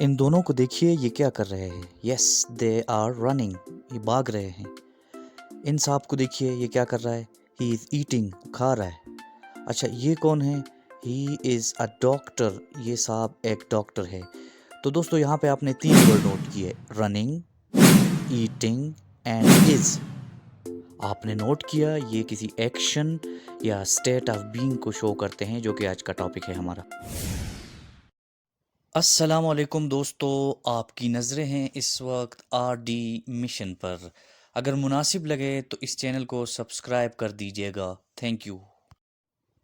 इन दोनों को देखिए ये क्या कर रहे हैं। यस दे आर रनिंग, ये भाग रहे हैं। इन सांप को देखिए ये क्या कर रहा है। ही इज़ ईटिंग, खा रहा है। अच्छा ये कौन है। ही इज़ अ डॉक्टर, ये सांप एक डॉक्टर है। तो दोस्तों यहाँ पे आपने 3 वर्ड नोट किए, रनिंग, ईटिंग एंड इज़। आपने नोट किया ये किसी एक्शन या स्टेट ऑफ बीइंग को शो करते हैं, जो कि आज का टॉपिक है हमारा। अस्सलामुअलैकुम दोस्तों, आपकी नज़रें हैं इस वक्त आरडी मिशन पर। अगर मुनासिब लगे तो इस चैनल को सब्सक्राइब कर दीजिएगा। Thank you.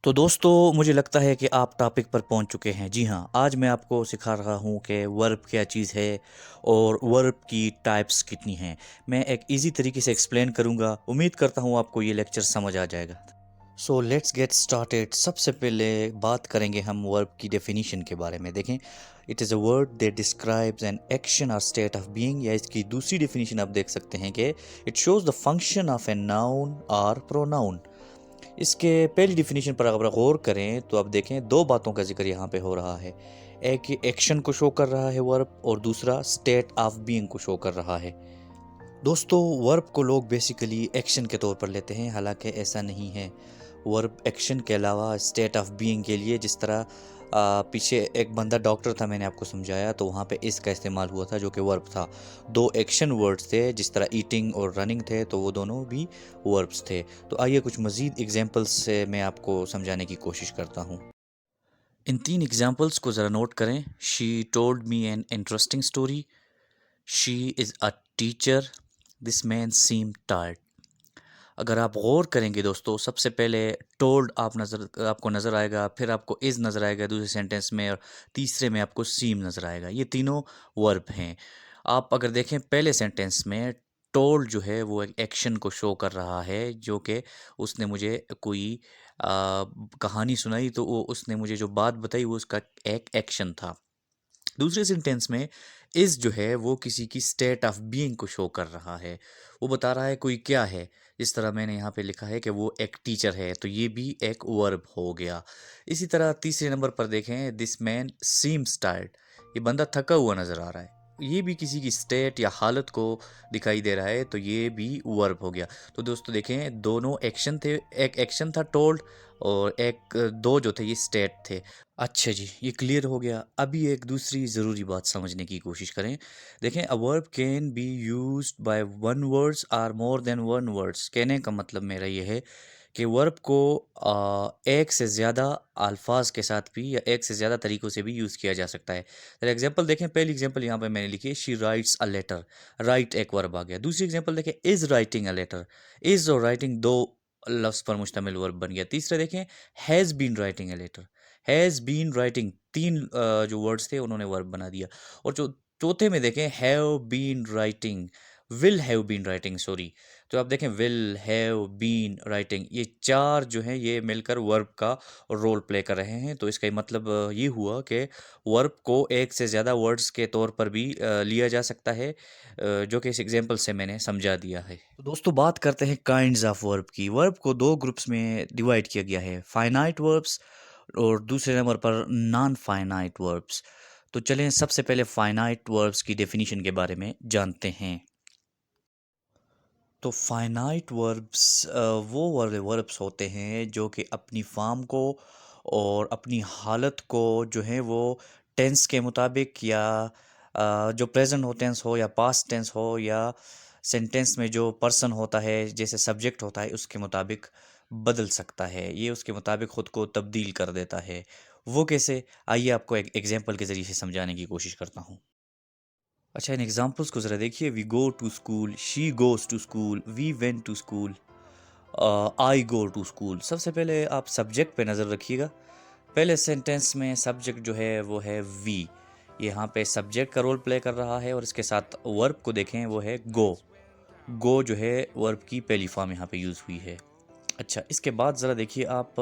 तो दोस्तों मुझे लगता है कि आप टॉपिक पर पहुंच चुके हैं। जी हाँ, आज मैं आपको सिखा रहा हूं कि वर्ब क्या चीज़ है और वर्ब की टाइप्स कितनी हैं। मैं एक इजी तरीके से एक्सप्लेन करूंगा। उम्मीद करता हूं आपको ये लेक्चर समझ आ जाएगा। So let's get started. सबसे पहले बात करेंगे हम वर्ब की डेफिनेशन के बारे में। देखें, it is a word that describes an action और स्टेट ऑफ बीइंग, या इसकी दूसरी डेफिनेशन आप देख सकते हैं कि it shows the function of a noun और प्रोनाउन। इसके पहली डेफिनेशन पर अगर गौर करें तो आप देखें दो बातों का जिक्र यहाँ पे हो रहा है। एक ये एक्शन को शो कर रहा है वर्ब, और दूसरा स्टेट ऑफ बीइंग को शो कर रहा है। दोस्तों वर्ब को लोग बेसिकली एक्शन के तौर पर लेते हैं, हालांकि ऐसा नहीं है। वर्ब एक्शन के अलावा स्टेट ऑफ बीइंग के लिए, जिस तरह पीछे एक बंदा डॉक्टर था, मैंने आपको समझाया, तो वहाँ पे इसका इस्तेमाल हुआ था जो कि वर्ब था। दो एक्शन वर्ड्स थे, जिस तरह ईटिंग और रनिंग थे, तो वो दोनों भी वर्ब्स थे। तो आइए कुछ मज़ीद एग्जांपल्स से मैं आपको समझाने की कोशिश करता हूँ। इन 3 एग्जांपल्स को ज़रा नोट करें। She told me an interesting story, she is a teacher, this man seem tired. अगर आप गौर करेंगे दोस्तों, सबसे पहले टोल्ड आपको नज़र आएगा, फिर आपको इज़ नज़र आएगा दूसरे सेंटेंस में, और तीसरे में आपको सीम नज़र आएगा। ये तीनों वर्ब हैं। आप अगर देखें पहले सेंटेंस में, टोल्ड जो है वो एक एक्शन को शो कर रहा है, जो कि उसने मुझे कोई कहानी सुनाई, तो वो उसने मुझे जो बात बताई वो उसका एक एक्शन था। दूसरे सेंटेंस में इज़ जो है वो किसी की स्टेट ऑफ बीइंग को शो कर रहा है। वो बता रहा है कोई क्या है। जिस तरह मैंने यहाँ पे लिखा है कि वो एक टीचर है, तो ये भी एक वर्ब हो गया। इसी तरह तीसरे नंबर पर देखें, दिस मैन सीम्स टायर्ड, ये बंदा थका हुआ नज़र आ रहा है। ये भी किसी की स्टेट या हालत को दिखाई दे रहा है, तो ये भी वर्ब हो गया। तो दोस्तों देखें दोनों एक्शन थे, एक एक्शन था टोल्ड, और एक दो जो थे ये स्टेट थे। अच्छा जी, ये क्लियर हो गया। अभी एक दूसरी ज़रूरी बात समझने की कोशिश करें। देखें, a verb can be used by one words are more than one words. कहने का मतलब मेरा ये है कि वर्ब को एक से ज़्यादा अल्फाज के साथ भी या एक से ज़्यादा तरीक़ों से भी यूज़ किया जा सकता है। फॉर एग्जांपल देखें, पहली एग्जांपल यहाँ पे मैंने लिखी है, she writes a letter. Write एक वर्ब आ गया। दूसरी एग्जांपल देखें, is writing a letter. Is और राइटिंग दो लफ्ज़ पर मुश्तमिल वर्ब बन गया। तीसरा देखें, has been writing a letter. Has been writing, तीन जो वर्ड्स थे उन्होंने वर्ब बना दिया। और जो चौथे में देखें, have been writing, will have been writing, sorry. तो आप देखें, विल हैव बीन राइटिंग, ये चार जो हैं ये मिलकर वर्ब का रोल प्ले कर रहे हैं। तो इसका मतलब ये हुआ कि वर्ब को एक से ज़्यादा वर्ड्स के तौर पर भी लिया जा सकता है, जो कि इस एग्जांपल से मैंने समझा दिया है। तो दोस्तों बात करते हैं काइंड्स ऑफ वर्ब की। वर्ब को दो ग्रुप्स में डिवाइड किया गया है, फाइनाइट वर्ब्स और दूसरे नंबर पर नॉन फाइनाइट वर्ब्स। तो चलें सबसे पहले फाइनाइट वर्ब्स की डेफिनेशन के बारे में जानते हैं। तो फाइनाइट वर्ब्स वो वाले वर्ब्स होते हैं जो कि अपनी फॉर्म को और अपनी हालत को जो है वो टेंस के मुताबिक, या जो प्रेजेंट हो टेंस हो या पास्ट टेंस हो, या सेंटेंस में जो पर्सन होता है जैसे सब्जेक्ट होता है उसके मुताबिक बदल सकता है। ये उसके मुताबिक ख़ुद को तब्दील कर देता है। वो कैसे, आइए आपको एक एग्जांपल के ज़रिए से समझाने की कोशिश करता हूँ। अच्छा, इन एग्जांपल्स को ज़रा देखिए। We go to school, she goes to school, we went to school, I go to school. सबसे पहले आप सब्जेक्ट पे नज़र रखिएगा। पहले सेंटेंस में सब्जेक्ट जो है वो है वी। यहाँ पे सब्जेक्ट का रोल प्ले कर रहा है, और इसके साथ वर्ब को देखें वो है गो। गो जो है वर्ब की पहली फॉर्म यहाँ पे यूज़ हुई है। अच्छा, इसके बाद ज़रा देखिए आप,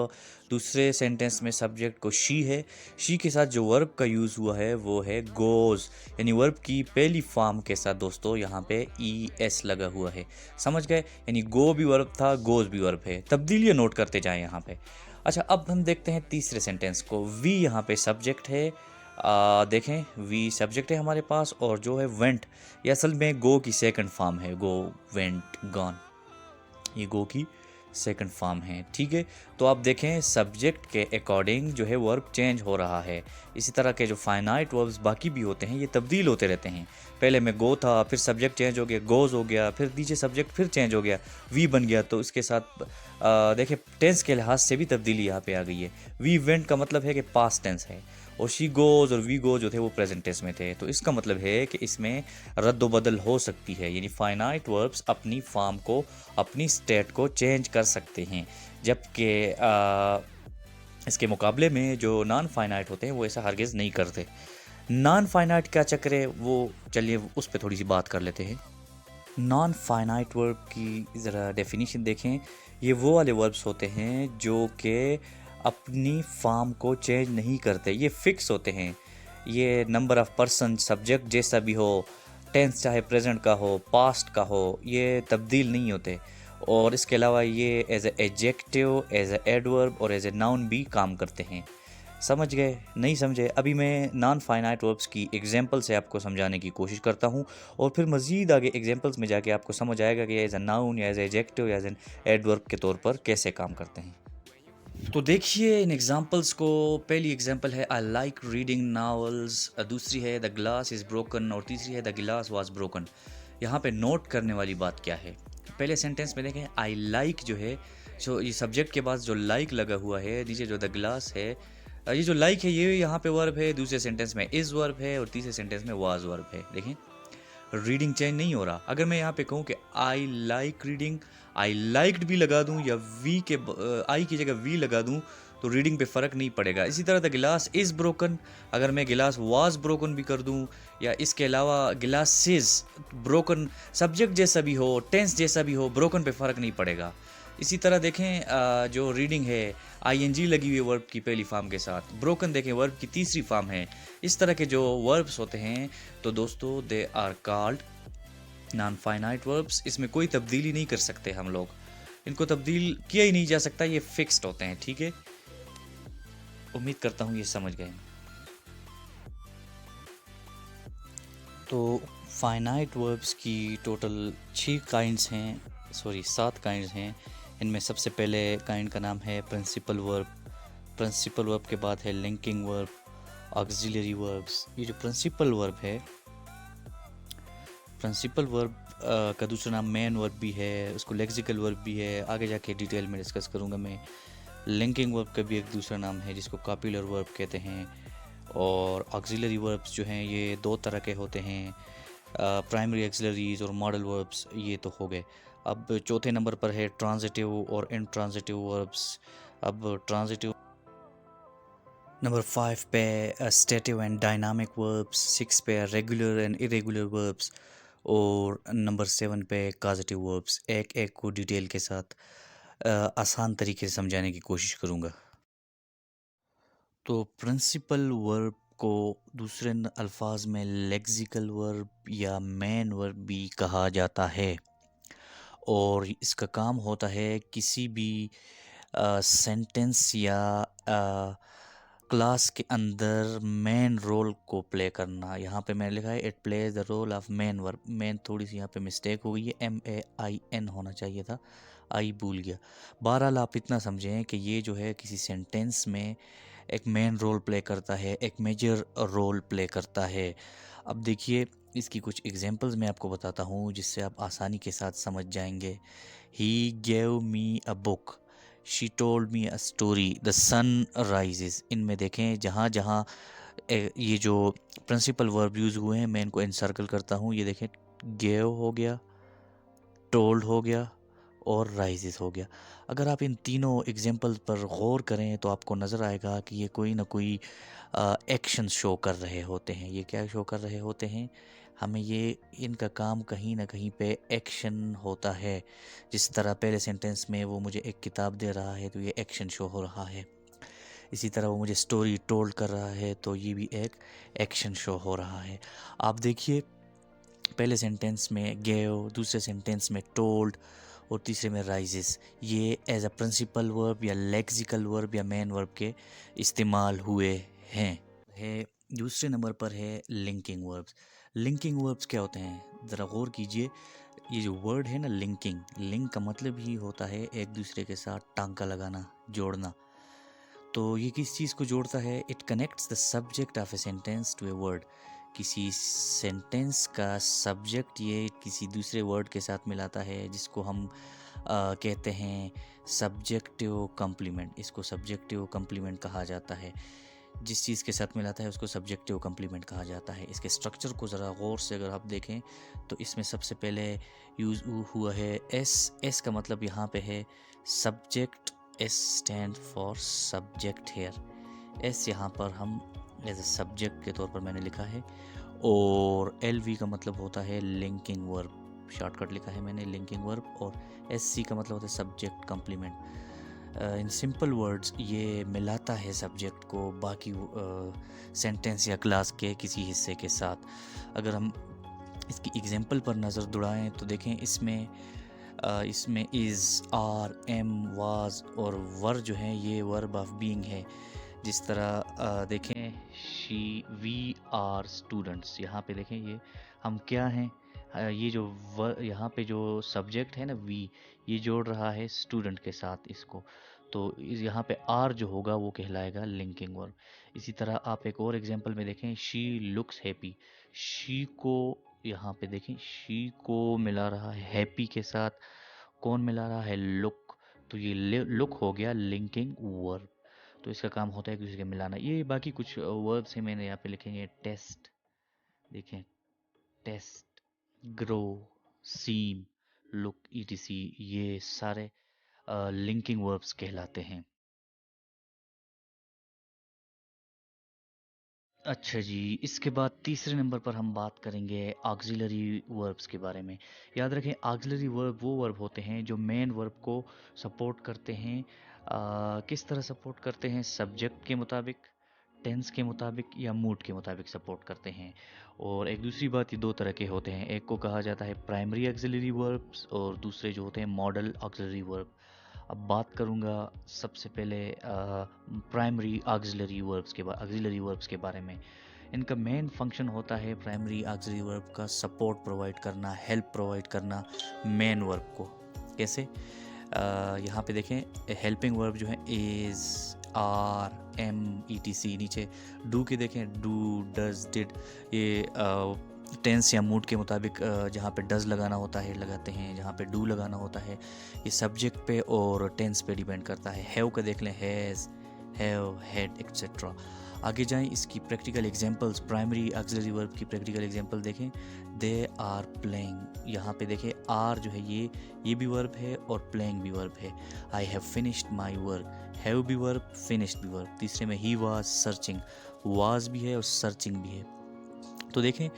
दूसरे सेंटेंस में सब्जेक्ट को शी है। शी के साथ जो वर्ब का यूज़ हुआ है वो है गोज़, यानी वर्ब की पहली फॉर्म के साथ दोस्तों यहाँ पे ई एस लगा हुआ है। समझ गए, यानी गो भी वर्ब था, गोज़ भी वर्ब है। तब्दीलियाँ नोट करते जाएं यहाँ पे। अच्छा, अब हम देखते हैं तीसरे सेंटेंस को। वी यहाँ पे सब्जेक्ट है, देखें वी सब्जेक्ट है हमारे पास, और जो है वेंट, ये असल में गो की सेकंड फॉर्म है। गो, वेंट, गॉन, ये गो की सेकंड फॉर्म है, ठीक है। तो आप देखें सब्जेक्ट के अकॉर्डिंग जो है वर्ब चेंज हो रहा है। इसी तरह के जो फाइनाइट वर्ब्स बाकी भी होते हैं ये तब्दील होते रहते हैं। पहले में गो था, फिर सब्जेक्ट चेंज हो गया, गोज हो गया, फिर नीचे सब्जेक्ट फिर चेंज हो गया, वी बन गया। तो इसके साथ देखें टेंस के लिहाज से भी तब्दीली यहाँ पे आ गई है। वी वेंट का मतलब है कि पास्ट टेंस है, और शी गोज और वी गो जो थे वो प्रेजेंट टेंस में थे। तो इसका मतलब है कि इसमें रद्द-बदल हो सकती है, यानी फाइनाइट वर्ब्स अपनी फॉर्म को, अपनी स्टेट को चेंज कर सकते हैं, जबकि इसके मुकाबले में जो नॉन फाइनाइट होते हैं वो ऐसा हरगिज़ नहीं करते। नॉन फाइनाइट क्या चक्कर है वो चलिए उस पर थोड़ी सी बात कर लेते हैं। नॉन फाइनाइट वर्ब की ज़रा डेफिनेशन देखें। ये वो वाले वर्ब्स होते हैं जो कि अपनी फॉर्म को चेंज नहीं करते, ये फिक्स होते हैं। ये नंबर ऑफ़ पर्सन, सब्जेक्ट जैसा भी हो, टेंस चाहे प्रेजेंट का हो, पास्ट का हो, ये तब्दील नहीं होते। और इसके अलावा ये as a adjective, as a adverb और एज ए नाउन भी काम करते हैं। समझ गए? नहीं समझे? अभी मैं नॉन फाइनाइट वर्ब्स की एग्जांपल से आपको समझाने की कोशिश करता हूँ, और फिर मज़ीद आगे एग्जांपल्स में जाके आपको समझ आएगा कि एज ए नाउन या एज ए एडजेक्टिव या एज एन एडवर्ब के तौर पर कैसे काम करते हैं। तो देखिए इन एग्जांपल्स को। पहली एग्जांपल है आई लाइक रीडिंग नावल्स, दूसरी है द ग्लास इज़ ब्रोकन, और तीसरी है द गिलास वाज ब्रोकन। यहाँ पे नोट करने वाली बात क्या है? पहले सेंटेंस में देखें आई लाइक जो है, जो ये सब्जेक्ट के पास जो लाइक लगा हुआ है, नीचे जो द ग्लास है, ये जो लाइक है ये यहाँ पे वर्ब है, दूसरे सेंटेंस में इज़ वर्ब है, और तीसरे सेंटेंस में वाज वर्ब है। देखें रीडिंग चेंज नहीं हो रहा। अगर मैं यहाँ पे कहूँ कि I like reading, I liked भी लगा दूँ या वी के आई की जगह वी लगा दूँ तो रीडिंग पे फ़र्क नहीं पड़ेगा। इसी तरह द गिलास इज़ ब्रोकन, अगर मैं गिलास वाज ब्रोकन भी कर दूँ, या इसके अलावा गिलासेस ब्रोकन, सब्जेक्ट जैसा भी हो, टेंस जैसा भी हो, ब्रोकन पे फ़र्क नहीं पड़ेगा। इसी तरह देखें जो रीडिंग है आईएनजी लगी हुई है वर्ब की पहली फॉर्म के साथ, ब्रोकन देखें वर्ब की तीसरी फॉर्म है। इस तरह के जो वर्ब्स होते हैं तो दोस्तों they are called non finite verbs. इसमें कोई तब्दीली नहीं कर सकते हम लोग, इनको तब्दील किया ही नहीं जा सकता, ये फिक्स्ड होते हैं, ठीक है। उम्मीद करता हूँ ये समझ गए। तो फाइनाइट वर्ब्स की टोटल 6 काइंड्स हैं, सॉरी 7 काइंड्स हैं। इनमें सबसे पहले काइंड का नाम है प्रिंसिपल वर्ब। प्रिंसिपल वर्ब के बाद है लिंकिंग वर्ब, ऑक्सिलरी वर्ब्स। ये जो प्रिंसिपल वर्ब है, प्रिंसिपल वर्ब का दूसरा नाम मेन वर्ब भी है, उसको लेक्सिकल वर्ब भी है, आगे जाके डिटेल में डिस्कस करूँगा मैं। लिंकिंग वर्ब का भी एक दूसरा नाम है जिसको कॉपुलर वर्ब कहते हैं। और ऑक्सिलरी वर्ब्स जो हैं ये 2 तरह के होते हैं, प्राइमरी एक्सिलरीज और मॉडल वर्ब्स, ये तो हो गए। अब चौथे नंबर पर है ट्रांजिटिव और इनट्रांजिटिव वर्ब्स। अब ट्रांजिटिव नंबर 5 पे स्टेटिव एंड डायनामिक वर्ब्स, 6 पे रेगुलर एंड इरेगुलर वर्ब्स, और नंबर 7 पे कॉजेटिव वर्ब्स। एक एक को डिटेल के साथ आसान तरीके से समझाने की कोशिश करूँगा। तो प्रिंसिपल वर्ब को दूसरे अल्फाज में लेक्सिकल वर्ब या मेन वर्ब भी कहा जाता है, और इसका काम होता है किसी भी सेंटेंस या क्लास के अंदर मेन रोल को प्ले करना। यहाँ पे मैंने लिखा है it plays the role of main verb. Main थोड़ी सी यहाँ पे मिस्टेक हो गई है, MAIN होना चाहिए था, आई भूल गया। बहरहाल आप इतना समझें कि ये जो है किसी सेंटेंस में एक मेन रोल प्ले करता है, एक मेजर रोल प्ले करता है। अब देखिए इसकी कुछ एग्जांपल्स मैं आपको बताता हूँ जिससे आप आसानी के साथ समझ जाएंगे। He gave me a book, she told me a story, the sun rises. इनमें देखें जहाँ जहाँ ये जो प्रिंसिपल वर्ब यूज़ हुए हैं मैं इनको इनसर्कल करता हूँ। ये देखें गेव हो गया, टोल्ड हो गया, और राइजेस हो गया। अगर आप इन तीनों एग्जांपल्स पर गौर करें तो आपको नज़र आएगा कि ये कोई ना कोई एक्शन शो कर रहे होते हैं। ये क्या शो कर रहे होते हैं? हमें ये इनका काम कहीं ना कहीं पे एक्शन होता है। जिस तरह पहले सेंटेंस में वो मुझे एक किताब दे रहा है तो ये एक्शन शो हो रहा है। इसी तरह वो मुझे स्टोरी टोल्ड कर रहा है तो ये भी एक एक्शन शो हो रहा है। आप देखिए पहले सेंटेंस में गेव, दूसरे सेंटेंस में टोल्ड, और तीसरे में राइजेस। ये एज अ प्रिंसिपल वर्ब या लेक्सिकल वर्ब या मेन वर्ब के इस्तेमाल हुए हैं। है दूसरे नंबर पर है लिंकिंग वर्ब्स। लिंकिंग वर्ब्स क्या होते हैं, ज़रा गौर कीजिए। ये जो वर्ड है ना लिंकिंग, लिंक का मतलब ही होता है एक दूसरे के साथ टांका लगाना, जोड़ना। तो ये किस चीज़ को जोड़ता है? It connects the subject of a sentence to a word. किसी सेंटेंस का सब्जेक्ट ये किसी दूसरे वर्ड के साथ मिलाता है, जिसको हम कहते हैं सब्जेक्टिव कम्प्लीमेंट। इसको सब्जेक्टिव कम्प्लीमेंट कहा जाता है। जिस चीज़ के साथ मिलाता है उसको सब्जेक्टिव कम्प्लीमेंट कहा जाता है। इसके स्ट्रक्चर को ज़रा गौर से अगर आप देखें तो इसमें सबसे पहले यूज़ हुआ है एस। एस का मतलब यहाँ पे है subject. S stands for subject here. S यहाँ पर हम एज ए सब्जेक्ट के तौर पर मैंने लिखा है। और एल वी का मतलब होता है लिंकिंग वर्ब, शॉर्टकट लिखा है मैंने लिंकिंग वर्ब। और एस सी का मतलब होता है subject complement. In simple words ये मिलाता है सब्जेक्ट को बाकी सेंटेंस या क्लास के किसी हिस्से के साथ। अगर हम इसकी एग्जांपल पर नज़र दौड़ाएं तो देखें इसमें इज़, आर, एम, वाज और वर जो हैं ये वर्ब ऑफ बीइंग है। जिस तरह देखें शी, वी आर स्टूडेंट्स, यहाँ पे देखें ये हम क्या हैं। ये जो यहाँ पे जो सब्जेक्ट है ना वी, ये जोड़ रहा है स्टूडेंट के साथ इसको। तो यहाँ पे आर जो होगा वो कहलाएगा लिंकिंग वर्ब। इसी तरह आप एक और एग्जांपल में देखें शी लुक्स हैप्पी। शी को यहाँ पे देखें शी को मिला रहा है हैप्पी के साथ, कौन मिला रहा है? लुक। तो ये लुक हो गया लिंकिंग वर्ब। तो इसका काम होता है किसी के मिलाना। ये बाकी कुछ वर्ब्स हैं मैंने यहाँ पे लिखे हैं। टेस्ट, देखें टेस्ट, ग्रो, सीम, लुक, ईटीसी, ये सारे लिंकिंग वर्ब्स कहलाते हैं। अच्छा जी, इसके बाद तीसरे नंबर पर हम बात करेंगे ऑक्सिलरी वर्ब्स के बारे में। याद रखें ऑक्सिलरी वर्ब वो वर्ब होते हैं जो मेन वर्ब को सपोर्ट करते हैं। किस तरह सपोर्ट करते हैं? सब्जेक्ट के मुताबिक, टेंस के मुताबिक या मूड के मुताबिक सपोर्ट करते हैं। और एक दूसरी बात, ये दो तरह के होते हैं। एक को कहा जाता है प्राइमरी ऑक्सिलरी वर्ब्स और दूसरे जो होते हैं मॉडल ऑक्सिलरी वर्ब। अब बात करूँगा सबसे पहले प्राइमरी ऑक्सिलरी वर्ब्स के बारे में। इनका मेन फंक्शन होता है प्राइमरी ऑक्सिलरी वर्ब का सपोर्ट प्रोवाइड करना, हेल्प प्रोवाइड करना मेन वर्ब को। कैसे? यहाँ पे देखें हेल्पिंग वर्ब जो है is, are, am, E T C. नीचे डू के देखें डू, डज, डिड। ये टेंस या मूड के मुताबिक जहाँ पे डज लगाना होता है लगाते हैं, जहाँ पे डू लगाना होता है ये सब्जेक्ट पे और टेंस पे डिपेंड करता है। हैव का देख लें हैज़, हैव, हैड, एक्सेट्रा। आगे जाएं इसकी practical examples. Primary auxiliary verb की प्रैक्टिकल एग्जांपल देखें। दे आर प्लेइंग, यहाँ पे देखें आर जो है ये भी वर्ब है और प्लेइंग भी वर्ब है। I have finished my work, have भी वर्ब, फिनिश्ड भी वर्ब। तीसरे में ही वाज सर्चिंग, वाज भी है और सर्चिंग भी है। तो देखें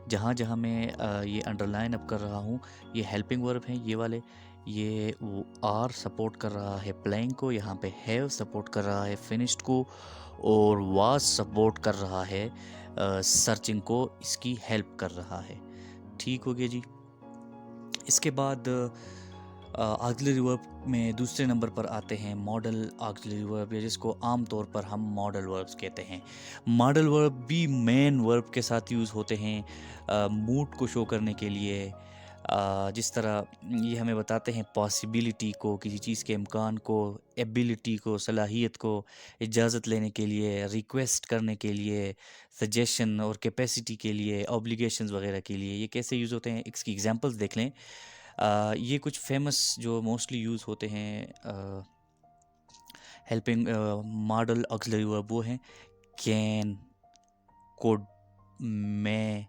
जहाँ जहाँ मैं ये अंडरलाइन अब कर रहा हूँ ये हेल्पिंग वर्ब हैं ये वाले। ये वो आर सपोर्ट कर रहा है प्लेइंग को, यहाँ पे हैव सपोर्ट कर रहा है फिनिश्ड को, और वाज सपोर्ट कर रहा है सर्चिंग को, इसकी हेल्प कर रहा है। ठीक हो गया जी। इसके बाद ऑक्सिलरी वर्ब में दूसरे नंबर पर आते हैं मॉडल ऑक्सिलरी वर्ब, या जिसको आम तौर पर हम मॉडल वर्ब्स कहते हैं। मॉडल वर्ब भी मेन वर्ब के साथ यूज़ होते हैं मूड को शो करने के लिए। जिस तरह ये हमें बताते हैं पॉसिबिलिटी को, किसी चीज़ के इम्कान को, एबिलिटी को, सलाहियत को, इजाज़त लेने के लिए, रिक्वेस्ट करने के लिए, सजेशन और कैपेसिटी के लिए, ऑब्लिगेशंस वगैरह के लिए। ये कैसे यूज़ होते हैं इसकी एग्जांपल्स देख लें। ये कुछ फेमस जो मोस्टली यूज़ होते हैं हेल्पिंग मॉडल ऑक्सिलरी वर्ब वो हैं can, could, may,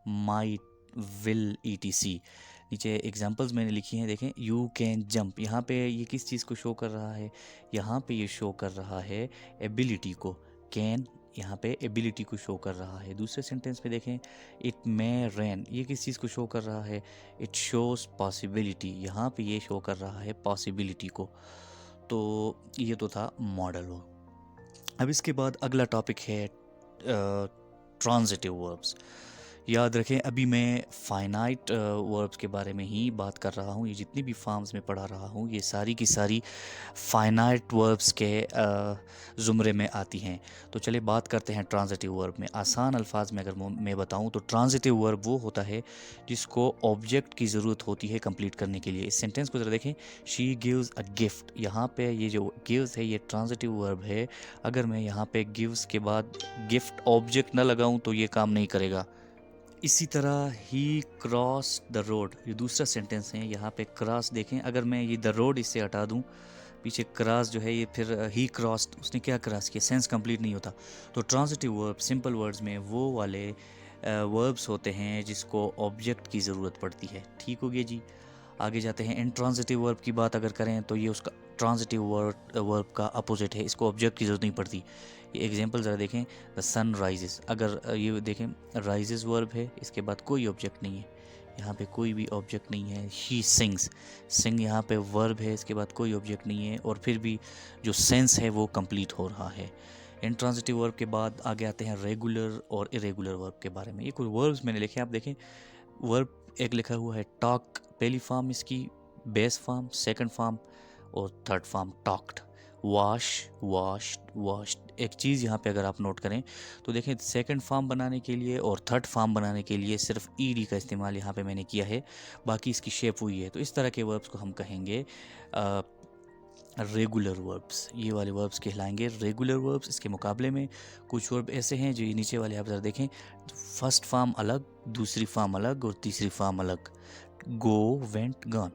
might, will, etc. नीचे एग्जांपल्स मैंने लिखी हैं देखें। यू कैन जंप, यहाँ पे ये किस चीज़ को शो कर रहा है? यहाँ पे ये शो कर रहा है एबिलिटी को। कैन यहाँ पे एबिलिटी को शो कर रहा है। दूसरे सेंटेंस में देखें इट मे रेन, ये किस चीज़ को शो कर रहा है? इट शोज़ पॉसिबिलिटी, यहाँ पे ये शो कर रहा है पॉसिबिलिटी को। तो ये तो था मॉडल वर्ब। अब इसके बाद अगला टॉपिक है ट्रांजिटिव वर्ब्स। याद रखें अभी मैं फाइनाइट वर्ब्स के बारे में ही बात कर रहा हूँ। ये जितनी भी फॉर्म्स में पढ़ा रहा हूँ ये सारी की सारी फाइनाइट वर्ब्स के ज़ुमरे में आती हैं। तो चलिए बात करते हैं ट्रांजिटिव वर्ब में। आसान अल्फाज में अगर मैं बताऊँ तो ट्रांजिटिव वर्ब वो होता है जिसको ऑब्जेक्ट की ज़रूरत होती है कंप्लीट करने के लिए। इस सेंटेंस को ज़रा देखें, शी गिव्स अ गिफ्ट। यहाँ पे ये जो गिव्स है ये ट्रांजिटिव वर्ब है। अगर मैं यहाँ पे गिव्स के बाद गिफ्ट ऑब्जेक्ट ना लगाऊँ तो ये काम नहीं करेगा। इसी तरह ही क्रॉस द रोड, ये दूसरा सेंटेंस है। यहाँ पे क्रॉस देखें, अगर मैं ये द रोड इससे हटा दूँ, पीछे क्रॉस जो है ये फिर ही क्रॉस्ड, उसने क्या क्रॉस किया, सेंस कंप्लीट नहीं होता। तो ट्रांजिटिव वर्ब सिंपल वर्ड्स में वो वाले वर्ब्स होते हैं जिसको ऑब्जेक्ट की ज़रूरत पड़ती है। ठीक हो गया जी। आगे जाते हैं। इंट्रांजिटिव वर्ब की बात अगर करें तो ये उसका ट्रांजिटिव वर्ब का अपोजिट है, इसको ऑब्जेक्ट की ज़रूरत नहीं पड़ती। ये एग्जांपल ज़रा देखें, द सन राइजेस। अगर ये देखें राइजेस वर्ब है, इसके बाद कोई ऑब्जेक्ट नहीं है, यहाँ पे कोई भी ऑब्जेक्ट नहीं है। शी सिंग्स, सिंग यहाँ पे वर्ब है, इसके बाद कोई ऑब्जेक्ट नहीं है और फिर भी जो सेंस है वो कंप्लीट हो रहा है। इंट्रांजिटिव वर्ब के बाद आगे आते हैं रेगुलर और इरेगुलर वर्ब के बारे में। ये कुछ वर्ब्स मैंने लिखे, आप देखें। वर्ब एक लिखा हुआ है टॉक, पहली फॉर्म इसकी, बेस फॉर्म, सेकंड फॉर्म और third form talked. Wash, washed, washed. एक चीज़ यहाँ पे अगर आप नोट करें तो देखें, सेकंड फॉर्म बनाने के लिए और थर्ड फॉर्म बनाने के लिए सिर्फ ईडी का इस्तेमाल यहाँ पे मैंने किया है, बाकी इसकी शेप हुई है। तो इस तरह के वर्ब्स को हम कहेंगे रेगुलर वर्ब्स। ये वाले वर्ब्स कहलाएंगे रेगुलर वर्ब्स। इसके मुकाबले में कुछ वर्ब ऐसे हैं जो ये नीचे वाले आप ज़रा देखें, फर्स्ट फॉर्म अलग, दूसरी फॉर्म अलग और तीसरी फॉर्म अलग। गो, वेंट, गॉन।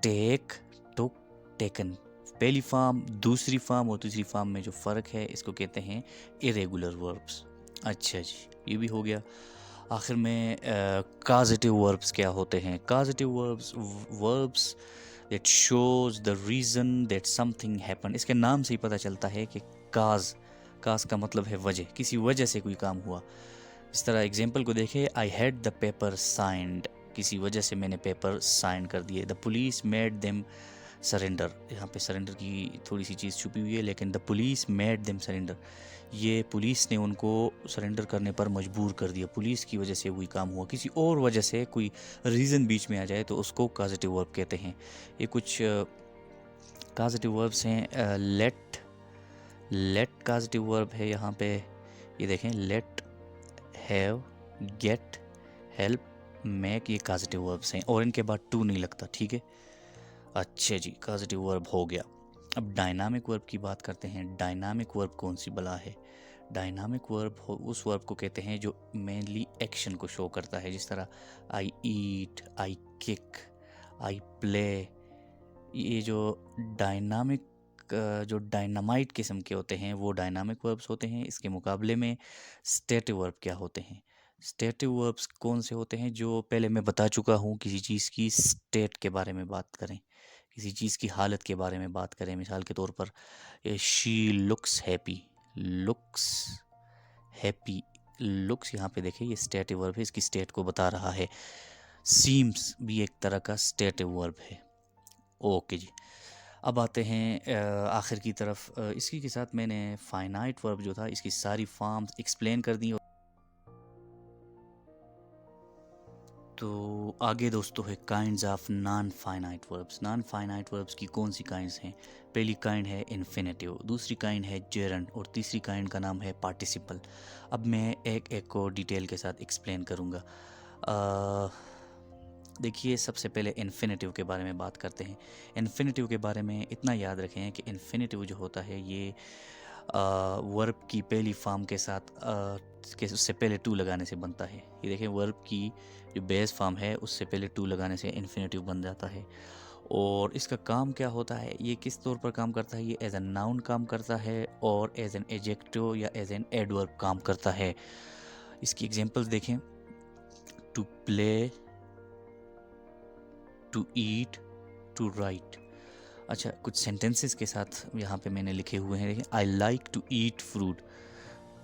टेक, टुक, टेकन। पहली फॉर्म, दूसरी फॉर्म और तीसरी फॉर्म में जो फ़र्क है इसको कहते हैं इरेगुलर वर्ब्स। अच्छा जी, ये भी हो गया। आखिर में काजेटिव वर्ब्स क्या होते हैं? Causative verbs verbs that shows the reason that something happen. इसके नाम से ही पता चलता है कि काज, काज का मतलब है वजह, किसी वजह से कोई काम हुआ। इस तरह एग्जाम्पल को देखें, I had the paper signed, किसी वजह से मैंने पेपर साइन कर दिए। The police made them surrender, यहाँ पे सरेंडर की थोड़ी सी चीज़ छुपी हुई है, लेकिन the police made them surrender, ये पुलिस ने उनको सरेंडर करने पर मजबूर कर दिया। पुलिस की वजह से कोई काम हुआ, किसी और वजह से कोई रीज़न बीच में आ जाए तो उसको काजेटिव वर्ब कहते हैं। ये कुछ काजेटिव वर्ब्स हैं। लेट, लेट काजेटिव वर्ब है यहाँ पे, ये देखें, let, have, get, help, make, ये काजेटिव वर्ब्स हैं और इनके बाद टू नहीं लगता। ठीक है, अच्छा जी, काजेटिव वर्ब हो गया। अब डायनामिक वर्ब की बात करते हैं। डायनामिक वर्ब कौन सी बला है? डायनामिक वर्ब उस वर्ब को कहते हैं जो मेनली एक्शन को शो करता है, जिस तरह आई ईट, आई किक, आई प्ले। ये जो डायनामिक जो डायनामाइट किस्म के होते हैं वो डायनामिक वर्ब्स होते हैं। इसके मुकाबले में स्टेटिव वर्ब क्या होते हैं? स्टेटिव वर्ब्स कौन से होते हैं? जो पहले मैं बता चुका हूँ, किसी चीज़ की स्टेट के बारे में बात करें, किसी चीज़ की हालत के बारे में बात करें। मिसाल के तौर पर she looks happy, looks happy, looks यहाँ पे देखिए ये स्टेटिव वर्ब है, इसकी स्टेट को बता रहा है। सीम्स भी एक तरह का स्टेटिव वर्ब है। ओके जी, अब आते हैं आखिर की तरफ। इसी के साथ मैंने फाइनाइट वर्ब जो था इसकी सारी फॉर्म्स एक्सप्लेन कर दी। तो आगे दोस्तों है kinds of non finite verbs. Non finite verbs की कौन सी काइंड्स हैं? पहली काइंड है इन्फिनेटिव, दूसरी काइंड है जेरंड और तीसरी काइंड का नाम है पार्टिसिपल। अब मैं एक एक को डिटेल के साथ एक्सप्लेन करूँगा। देखिए, सबसे पहले इन्फिनेटिव के बारे में बात करते हैं। इन्फिनेटिव के बारे में इतना याद रखें कि इन्फिनेटिव जो होता है ये वर्ब की पहली फॉर्म के साथ के उससे पहले टू लगाने से बनता है। ये देखें, वर्ब की जो बेस फॉर्म है उससे पहले टू लगाने से इन्फिनेटिव बन जाता है। और इसका काम क्या होता है, ये किस तौर पर काम करता है? ये एज एन नाउन काम करता है और एज एन एडजेक्टिव या एज एन एडवर्ब काम करता है। इसकी एग्जांपल्स देखें, to play, to eat, to write. अच्छा, कुछ सेंटेंसेस के साथ यहाँ पे मैंने लिखे हुए हैं। I like to eat fruit.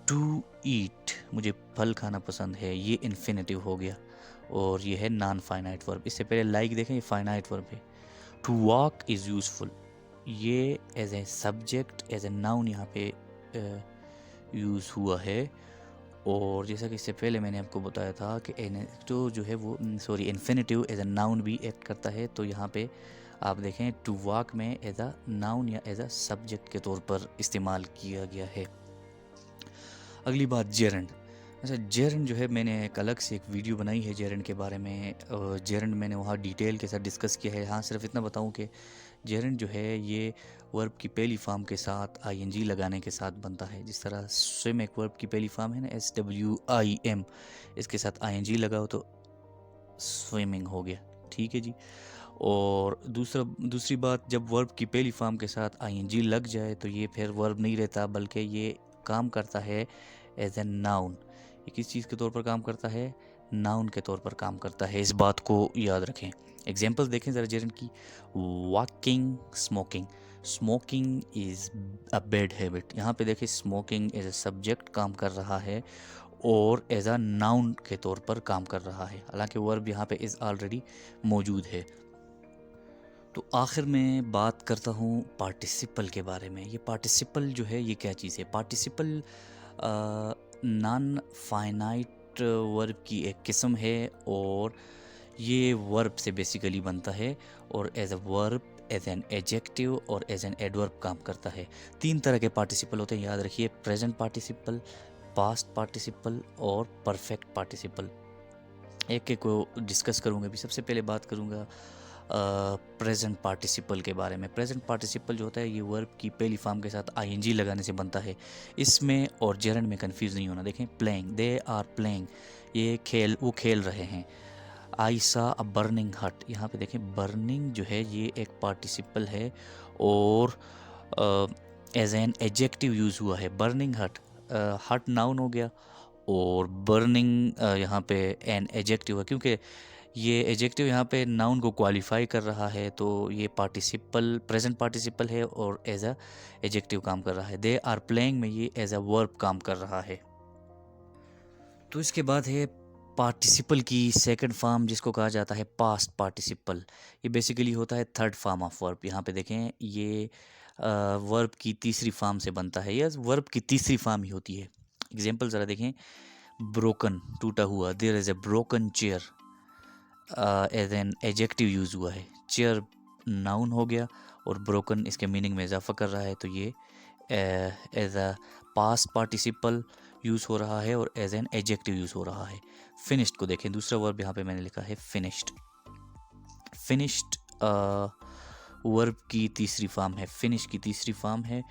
To eat, मुझे फल खाना पसंद है, ये इन्फिनेटिव हो गया और ये है नॉन फाइनाइट वर्ब। इससे पहले लाइक देखें, ये फाइनाइट वर्ब है। टू वॉक इज़ यूज़फुल, ये as a subject, as a noun यहाँ पे यूज़ हुआ है और जैसा कि इससे पहले मैंने आपको बताया था कि इनेक्टिव जो है वो इन्फिनेटिव एज अ नाउन भी एक्ट करता है। तो यहाँ पे आप देखें टू वॉक में एज अ नाउन या एज अ सब्जेक्ट के तौर पर इस्तेमाल किया गया है। अगली बात जेरंड। अच्छा, जेरंड जो है मैंने एक अलग से एक वीडियो बनाई है जेरंड के बारे में। जेरंड मैंने वहाँ डिटेल के साथ डिस्कस किया है। हाँ, सिर्फ इतना बताऊँ कि जेरंड जो है ये वर्ब की पहली फॉर्म के साथ आईएनजी लगाने के साथ बनता है। जिस तरह स्विम एक वर्ब की पहली फॉर्म है ना, SWIM, इसके साथ आईएनजी लगाओ तो स्विमिंग हो गया। ठीक है जी। और दूसरी बात, जब वर्ब की पहली फॉर्म के साथ आईएनजी लग जाए तो ये फिर वर्ब नहीं रहता, बल्कि ये काम करता है एज ए नाउन। ये किस चीज़ के तौर पर काम करता है? नाउन के तौर पर काम करता है। इस बात को याद रखें। एग्जाम्पल देखें ज़रा जेरंड की। Walking, smoking. Smoking is a bad habit. यहाँ पे देखिए स्मोकिंग एज ए सब्जेक्ट काम कर रहा है और एज अ नाउन के तौर पर काम कर रहा है, हालांकि वर्ब यहाँ पे इज़ ऑलरेडी मौजूद है। तो आखिर में बात करता हूँ पार्टिसिपल के बारे में। ये पार्टिसिपल जो है ये क्या चीज़ है? पार्टिसिपल नॉन फाइनाइट वर्ब की एक किस्म है और ये वर्ब से बेसिकली बनता है और as a verb, as an adjective और एज एन एडवर्ब काम करता है। 3 तरह के पार्टिसिपल होते हैं, याद रखिए। प्रेजेंट पार्टिसिपल, पास्ट पार्टिसिपल और परफेक्ट पार्टिसिपल। एक एक को डिस्कस करूँगा। अभी सबसे पहले बात करूँगा प्रेजेंट पार्टिसिपल के बारे में। प्रेजेंट पार्टिसिपल जो होता है ये वर्ब की पहली फॉर्म के साथ आईएनजी लगाने से बनता है। इसमें और जेरंड में कंफ्यूज नहीं होना। देखें प्लेइंग, दे आर प्लेइंग, ये वो खेल रहे हैं। आई सा अ बर्निंग हट, यहाँ पे देखें बर्निंग जो है ये एक पार्टिसिपल है और एज एन एडजेक्टिव यूज़ हुआ है। बर्निंग हट, हट नाउन हो गया और बर्निंग यहाँ पे एन एडजेक्टिव है, क्योंकि ये एडजेक्टिव यहाँ पे नाउन को क्वालिफाई कर रहा है। तो ये पार्टिसिपल प्रेजेंट पार्टिसिपल है और एज अ एडजेक्टिव काम कर रहा है। दे आर प्लेइंग में ये एज अ वर्ब काम कर रहा है। तो इसके बाद है पार्टिसिपल की सेकंड फॉर्म, जिसको कहा जाता है पास्ट पार्टिसिपल। ये बेसिकली होता है थर्ड फॉर्म ऑफ वर्ब। यहाँ पे देखें ये वर्ब की तीसरी फॉर्म से बनता है। यह वर्ब की तीसरी फॉर्म ही होती है। एग्जाम्पल ज़रा देखें। ब्रोकन, टूटा हुआ। There is a broken chair, as an adjective use हुआ है। चेयर नाउन हो गया और ब्रोकन इसके मीनिंग में इजाफा कर रहा है, तो ये as a past participle use हो रहा है और एज एन एडजेक्टिव यूज़ हो रहा है। फिनिश्ड को देखें, दूसरा वर्ब यहाँ पे मैंने लिखा है फिनिश्ड। फिनिश्ड वर्ब की तीसरी फॉर्म है, फिनिश की तीसरी फॉर्म है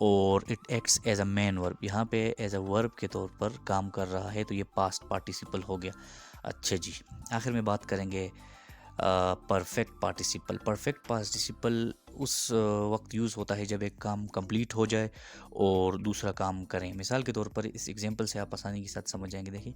और it acts as a main verb. यहाँ पे एज अ वर्ब के तौर पर काम कर रहा है, तो ये पास्ट पार्टिसिपल हो गया। अच्छा जी, आखिर में बात करेंगे परफेक्ट पार्टिसिपल। परफेक्ट पार्टिसिपल उस वक्त यूज़ होता है जब एक काम कंप्लीट हो जाए और दूसरा काम करें। मिसाल के तौर पर इस एग्जांपल से आप आसानी के साथ समझ जाएंगे। देखिए,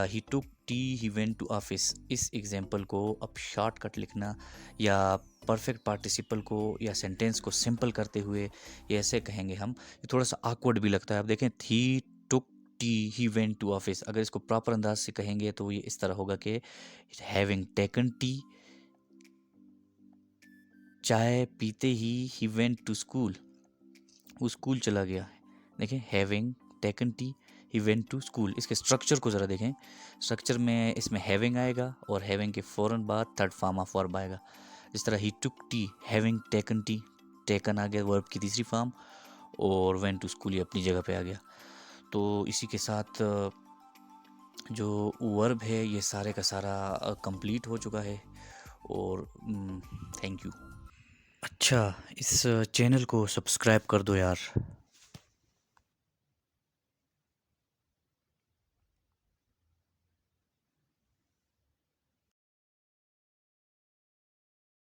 he took tea, he went to office. इस एग्जांपल को अब शॉर्टकट लिखना या परफेक्ट पार्टिसिपल को या सेंटेंस को सिंपल करते हुए ये ऐसे कहेंगे हम, ये थोड़ा सा awkward भी लगता है। आप देखें, he took tea, he went to office. अगर इसको प्रॉपर अंदाज से कहेंगे तो ये इस तरह होगा कि हैविंग टेकन टी, चाय पीते ही वेंट टू स्कूल, वो स्कूल चला गया है। देखें, having taken tea, he went to school. इसके स्ट्रक्चर को ज़रा देखें। स्ट्रक्चर में इसमें हैविंग आएगा और हैविंग के फ़ौरन बाद थर्ड फॉर्म ऑफ वर्ब आएगा। जिस तरह he took tea, having taken tea, taken आ गया वर्ब की तीसरी फॉर्म और वेंट टू स्कूल ये अपनी जगह पे आ गया। तो इसी के साथ जो वर्ब है ये सारे का सारा कंप्लीट हो चुका है और थैंक यू। अच्छा, इस चैनल को सब्सक्राइब कर दो यार।